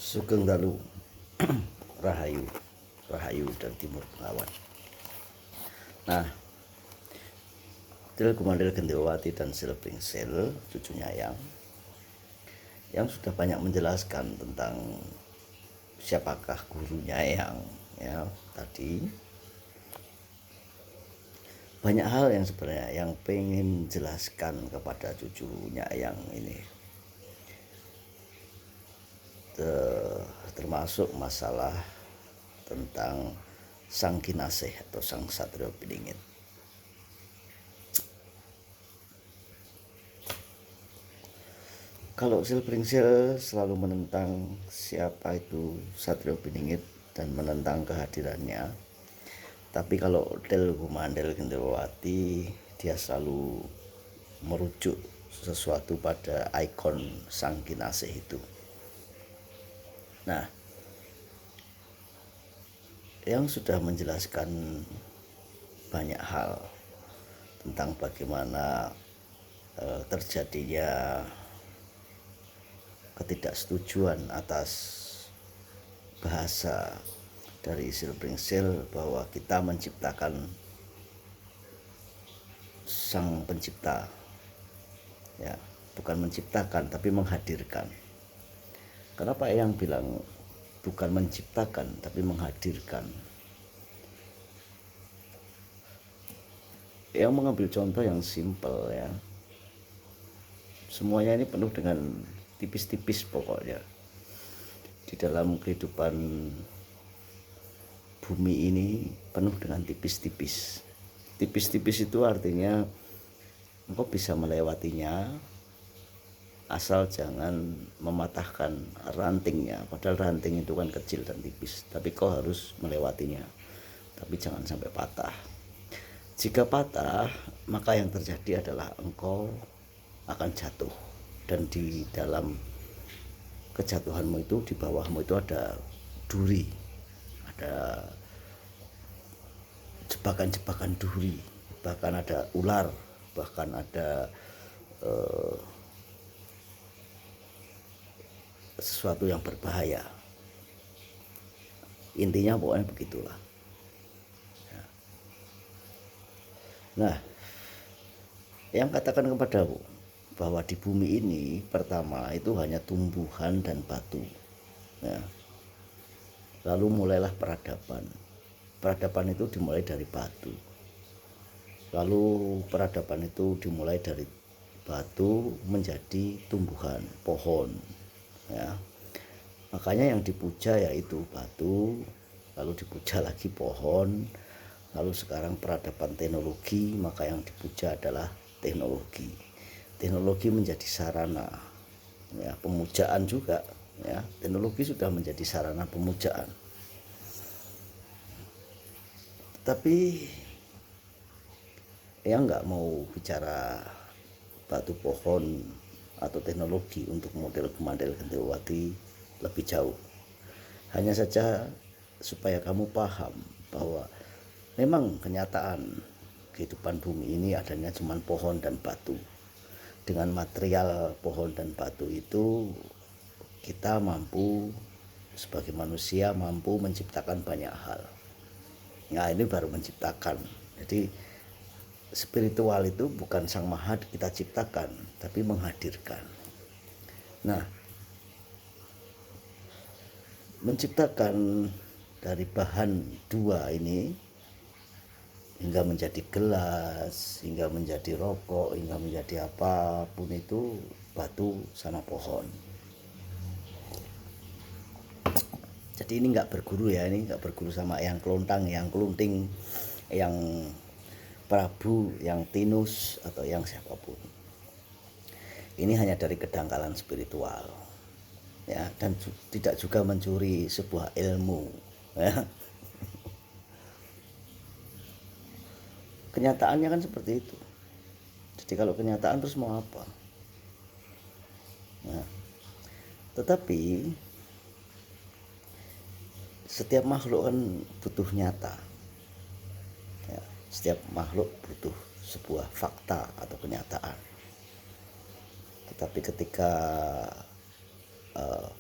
Sugeng Dalu Rahayu Rahayu dan Timur Pengawan. Nah, Del Gumandel Gendewati dan Silbringsel, cucunya yang sudah banyak menjelaskan tentang siapakah gurunya ya tadi. Banyak hal yang sebenarnya yang pengen jelaskan kepada cucunya yang ini, termasuk masalah tentang Sang Kinasih atau Sang Satrio Piningit. Kalau Silbringsel selalu menentang siapa itu Satrio Piningit dan menentang kehadirannya. Tapi kalau Del Gumandel Gendewati, dia selalu merujuk sesuatu pada ikon Sang Kinasih itu. Nah, yang sudah menjelaskan banyak hal tentang bagaimana terjadinya ketidaksetujuan atas bahasa dari Silbringsel bahwa kita menciptakan sang pencipta, ya, bukan menciptakan tapi menghadirkan. Kenapa yang bilang bukan menciptakan tapi menghadirkan? Yang mengambil contoh yang simpel, ya, semuanya ini penuh dengan tipis-tipis pokoknya. Di dalam kehidupan bumi ini penuh dengan tipis-tipis. Tipis-tipis itu artinya engkau bisa melewatinya asal jangan mematahkan rantingnya. Padahal ranting itu kan kecil dan tipis, tapi kau harus melewatinya, tapi jangan sampai patah. Jika patah, maka yang terjadi adalah engkau akan jatuh, dan di dalam kejatuhanmu itu, di bawahmu itu ada duri, ada jebakan-jebakan duri, bahkan ada ular, bahkan ada sesuatu yang berbahaya. Intinya pokoknya begitulah. Nah, yang katakan kepadamu bahwa di bumi ini pertama itu hanya tumbuhan dan batu, ya. Lalu mulailah peradaban. Peradaban itu dimulai dari batu. Lalu peradaban itu dimulai dari batu menjadi tumbuhan, pohon, ya. Makanya yang dipuja yaitu batu, lalu dipuja lagi pohon, lalu sekarang peradaban teknologi, maka yang dipuja adalah teknologi. Teknologi menjadi sarana, ya, pemujaan juga, ya. Teknologi sudah menjadi sarana pemujaan. Tapi yang nggak mau bicara batu, pohon, atau teknologi untuk model Gumandel Gendewati lebih jauh. Hanya saja supaya kamu paham bahwa memang kenyataan kehidupan bumi ini adanya cuma pohon dan batu. Dengan material pohon dan batu itu kita mampu, sebagai manusia mampu menciptakan banyak hal. Nah, ini baru menciptakan. Jadi spiritual itu bukan sang maha kita ciptakan, tapi menghadirkan. Nah, menciptakan dari bahan dua ini hingga menjadi gelas, hingga menjadi rokok, hingga menjadi apapun itu batu sama pohon. Jadi ini nggak berguru, ya, ini nggak berguru sama yang kelontang, yang kelunting, yang Prabu, yang Tinus, atau yang siapapun. Ini hanya dari kedangkalan spiritual, ya, dan tidak juga mencuri sebuah ilmu, ya. Kenyataannya kan seperti itu. Jadi kalau kenyataan terus mau apa? Nah, tetapi setiap makhluk kan butuh nyata, ya. Setiap makhluk butuh sebuah fakta atau kenyataan. Tetapi ketika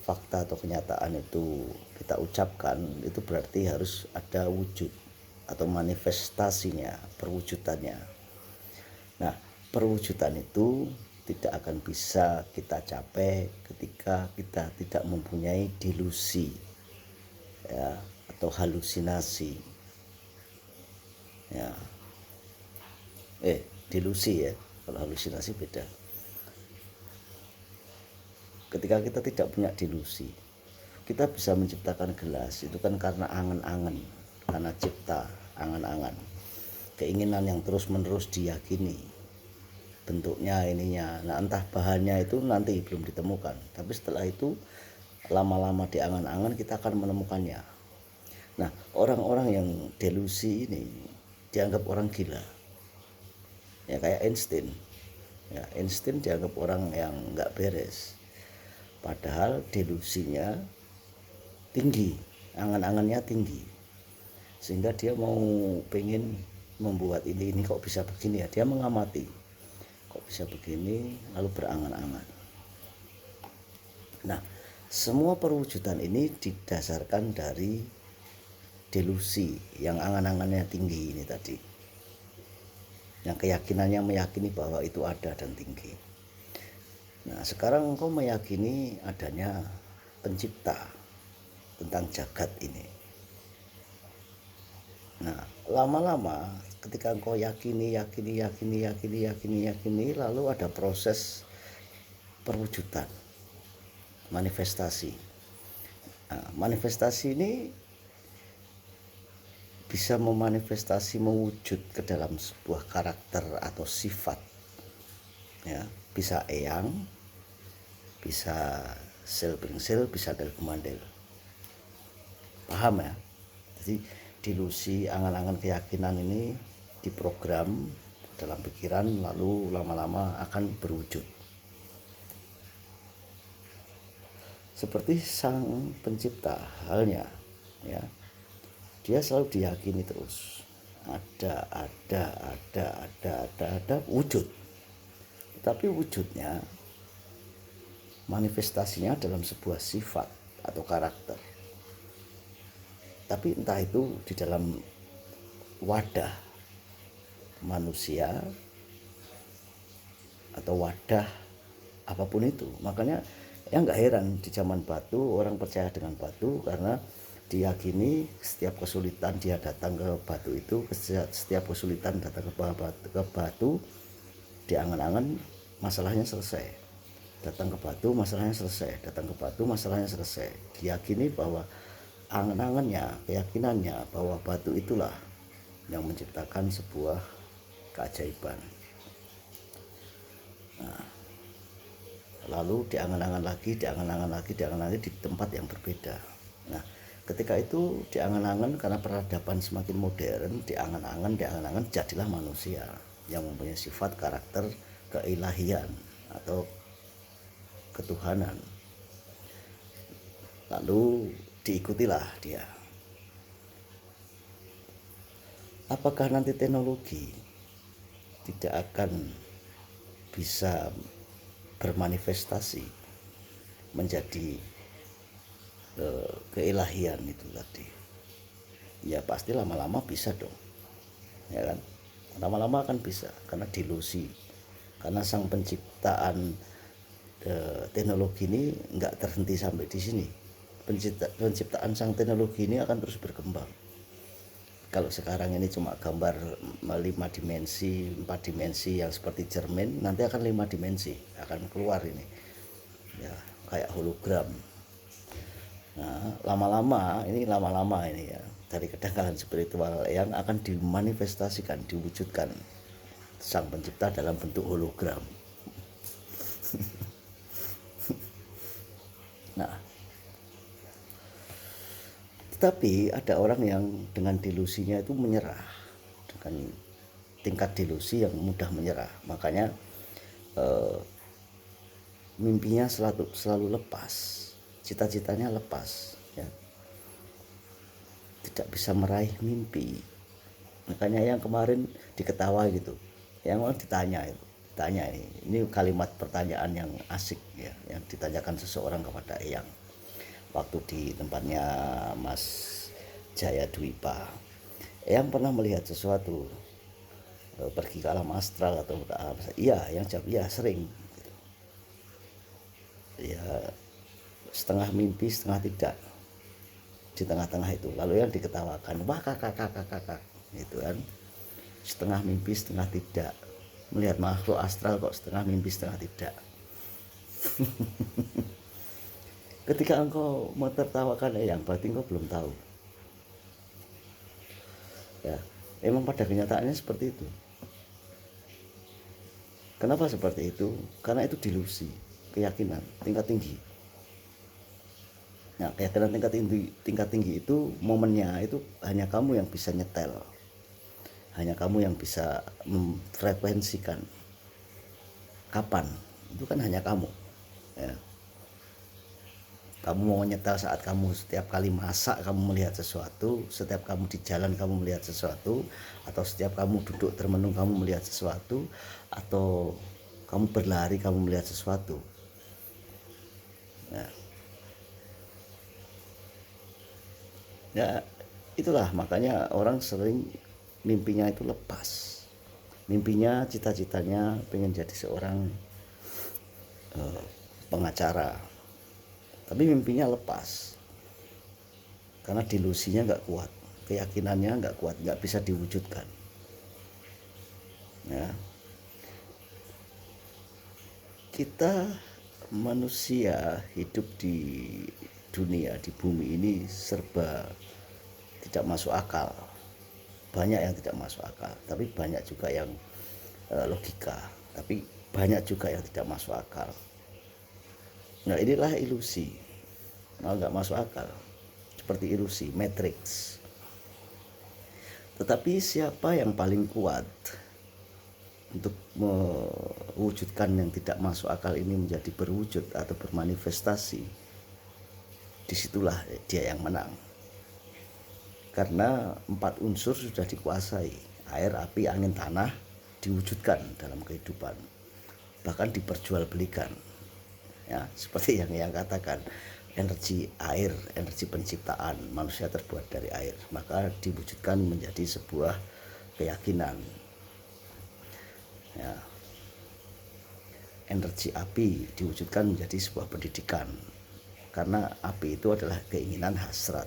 fakta atau kenyataan itu kita ucapkan, itu berarti harus ada wujud atau manifestasinya, perwujudannya. Nah, perwujudan itu tidak akan bisa kita capai ketika kita tidak mempunyai delusi, ya, atau halusinasi, ya. Delusi, ya, kalau halusinasi beda. Ketika kita tidak punya delusi, kita bisa menciptakan gelas itu kan karena angan-angan, karena cipta, angan-angan, keinginan yang terus-menerus diyakini, bentuknya ininya. Nah, entah bahannya itu nanti belum ditemukan, tapi setelah itu lama-lama di angan-angan kita akan menemukannya. Nah, orang-orang yang delusi ini dianggap orang gila, ya, kayak Einstein, ya, Einstein dianggap orang yang nggak beres, padahal delusinya tinggi, angan-angannya tinggi, sehingga dia mau pengen membuat ini kok bisa begini, ya, dia mengamati kok bisa begini lalu berangan-angan. Nah, semua perwujudan ini didasarkan dari delusi yang angan-angannya tinggi ini tadi, yang keyakinannya meyakini bahwa itu ada dan tinggi. Nah, sekarang engkau meyakini adanya pencipta tentang jagat ini. Nah, lama-lama ketika engkau yakini, lalu ada proses perwujudan, manifestasi. Nah, manifestasi ini bisa memanifestasi, mewujud ke dalam sebuah karakter atau sifat, ya, bisa eyang, bisa sel bengsel, bisa del kumandel. Paham, ya? Jadi delusi, angan-angan, keyakinan ini diprogram dalam pikiran, lalu lama-lama akan berwujud. Seperti sang pencipta halnya, ya, dia selalu diyakini terus ada wujud, tapi wujudnya, manifestasinya dalam sebuah sifat atau karakter, tapi entah itu di dalam wadah manusia atau wadah apapun itu. Makanya ya nggak heran di zaman batu orang percaya dengan batu, karena diyakini setiap kesulitan dia datang ke batu itu, setiap kesulitan datang ke batu, diangan-angan masalahnya selesai, datang ke batu masalahnya selesai, datang ke batu masalahnya selesai. Diyakini bahwa angan-angannya, keyakinannya bahwa batu itulah yang menciptakan sebuah keajaiban. Nah, lalu diangan-angan lagi di tempat yang berbeda. Nah, ketika itu diangan-angan, karena peradaban semakin modern, diangan-angan jadilah manusia yang mempunyai sifat karakter keilahian atau ketuhanan. Lalu diikutilah dia. Apakah nanti teknologi tidak akan bisa bermanifestasi menjadi keilahian itu tadi? Ya pasti lama-lama bisa dong, ya kan? Lama-lama akan bisa, karena delusi, karena sang penciptaan teknologi ini nggak terhenti sampai di sini. Penciptaan sang teknologi ini akan terus berkembang. Kalau sekarang ini cuma gambar 5 dimensi, 4 dimensi yang seperti cermin, nanti akan 5 dimensi akan keluar ini, ya, kayak hologram. Nah, lama-lama ini ya, dari kedangkalan spiritual yang akan dimanifestasikan, diwujudkan sang pencipta dalam bentuk hologram. Nah, tetapi ada orang yang dengan delusinya itu menyerah, dengan tingkat delusi yang mudah menyerah. Makanya mimpinya selalu lepas, cita-citanya lepas, ya, tidak bisa meraih mimpi. Makanya yang kemarin diketawa gitu, yang orang ditanya itu, tanya ini kalimat pertanyaan yang asik ya, yang ditanyakan seseorang kepada Eyang waktu di tempatnya Mas Jaya Dwipa. Eyang pernah melihat sesuatu, pergi ke alam astral atau ke alam? Iya, yang jawab iya, sering. Ya, setengah mimpi setengah tidak, di tengah-tengah itu. Lalu yang diketawakan, wah kakak gitu kan, setengah mimpi setengah tidak, melihat makhluk astral kok setengah mimpi setengah tidak. Ketika engkau menertawakan yang berarti engkau belum tahu ya. Emang pada kenyataannya seperti itu. Kenapa seperti itu? Karena itu delusi, keyakinan tingkat tinggi. Nah, keyakinan tingkat tinggi itu momennya itu hanya kamu yang bisa nyetel, hanya kamu yang bisa memfrekuensikan kapan, itu kan hanya kamu ya. Kamu mau nyetel saat kamu setiap kali masak kamu melihat sesuatu, setiap kamu di jalan kamu melihat sesuatu, atau setiap kamu duduk termenung kamu melihat sesuatu, atau kamu berlari kamu melihat sesuatu ya. Ya itulah makanya orang sering mimpinya itu lepas, mimpinya cita-citanya pengen jadi seorang pengacara, tapi mimpinya lepas karena delusinya nggak kuat, keyakinannya nggak kuat, nggak bisa diwujudkan ya. Kita manusia hidup di dunia, di bumi ini serba tidak masuk akal. Banyak yang tidak masuk akal, tapi banyak juga yang logika, tapi banyak juga yang tidak masuk akal. Nah inilah ilusi, nggak masuk akal, seperti ilusi matrix. Tetapi siapa yang paling kuat untuk mewujudkan yang tidak masuk akal ini menjadi berwujud atau bermanifestasi? Disitulah dia yang menang, karena 4 unsur sudah dikuasai, air, api, angin, tanah, diwujudkan dalam kehidupan, bahkan diperjualbelikan ya, seperti yang katakan, energi air, energi penciptaan manusia terbuat dari air, maka diwujudkan menjadi sebuah keyakinan ya. Energi api diwujudkan menjadi sebuah pendidikan, karena api itu adalah keinginan hasrat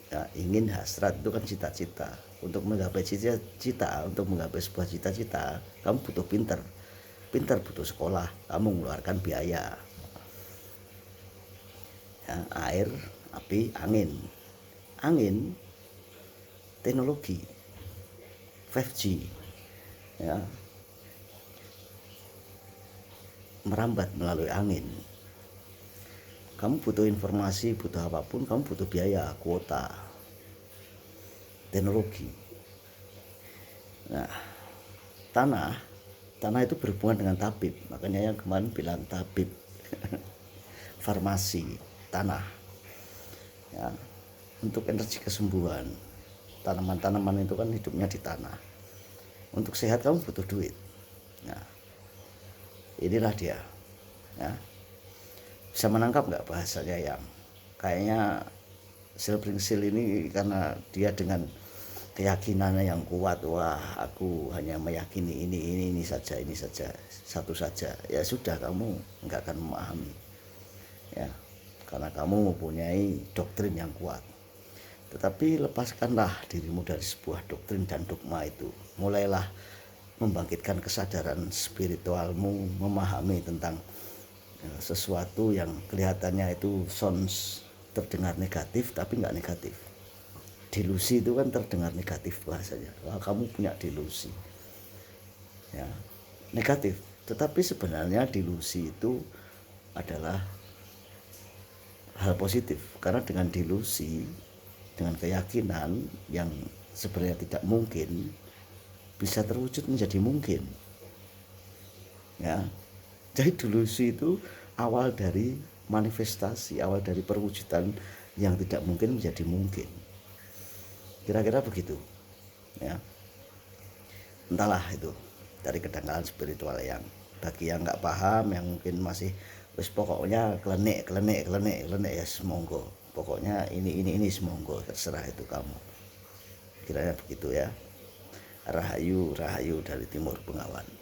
ya. Ingin hasrat itu kan cita-cita. Untuk menggapai cita-cita, untuk menggapai sebuah cita-cita, kamu butuh pintar butuh sekolah, kamu mengeluarkan biaya ya. Air, api, angin teknologi 5G ya, merambat melalui angin. Kamu butuh informasi, butuh apapun, kamu butuh biaya, kuota, teknologi. Nah, tanah itu berhubungan dengan tabib, makanya yang kemarin bilang tabib farmasi tanah ya, untuk energi kesembuhan. Tanaman-tanaman itu kan hidupnya di tanah. Untuk sehat kamu butuh duit. Nah, inilah dia ya. Bisa menangkap nggak bahasanya yang kayaknya Silpringsil ini, karena dia dengan keyakinannya yang kuat, wah aku hanya meyakini ini saja, satu saja, ya sudah, kamu nggak akan memahami ya, karena kamu mempunyai doktrin yang kuat. Tetapi lepaskanlah dirimu dari sebuah doktrin dan dogma itu, mulailah membangkitkan kesadaran spiritualmu, memahami tentang sesuatu yang kelihatannya itu sounds, terdengar negatif tapi nggak negatif. Delusi itu kan terdengar negatif bahasanya, wah kamu punya delusi ya, negatif. Tetapi sebenarnya delusi itu adalah hal positif, karena dengan delusi, dengan keyakinan yang sebenarnya tidak mungkin, bisa terwujud menjadi mungkin ya. Jadi delusi itu awal dari manifestasi, awal dari perwujudan yang tidak mungkin menjadi mungkin. Kira-kira begitu ya. Entahlah itu. dari kedangkalan spiritual yang bagi yang nggak paham, yang mungkin masih wis pokoknya klenik ya semonggo, pokoknya ini semonggo, terserah itu kamu, kiranya begitu ya. Rahayu dari Timur Bengawan.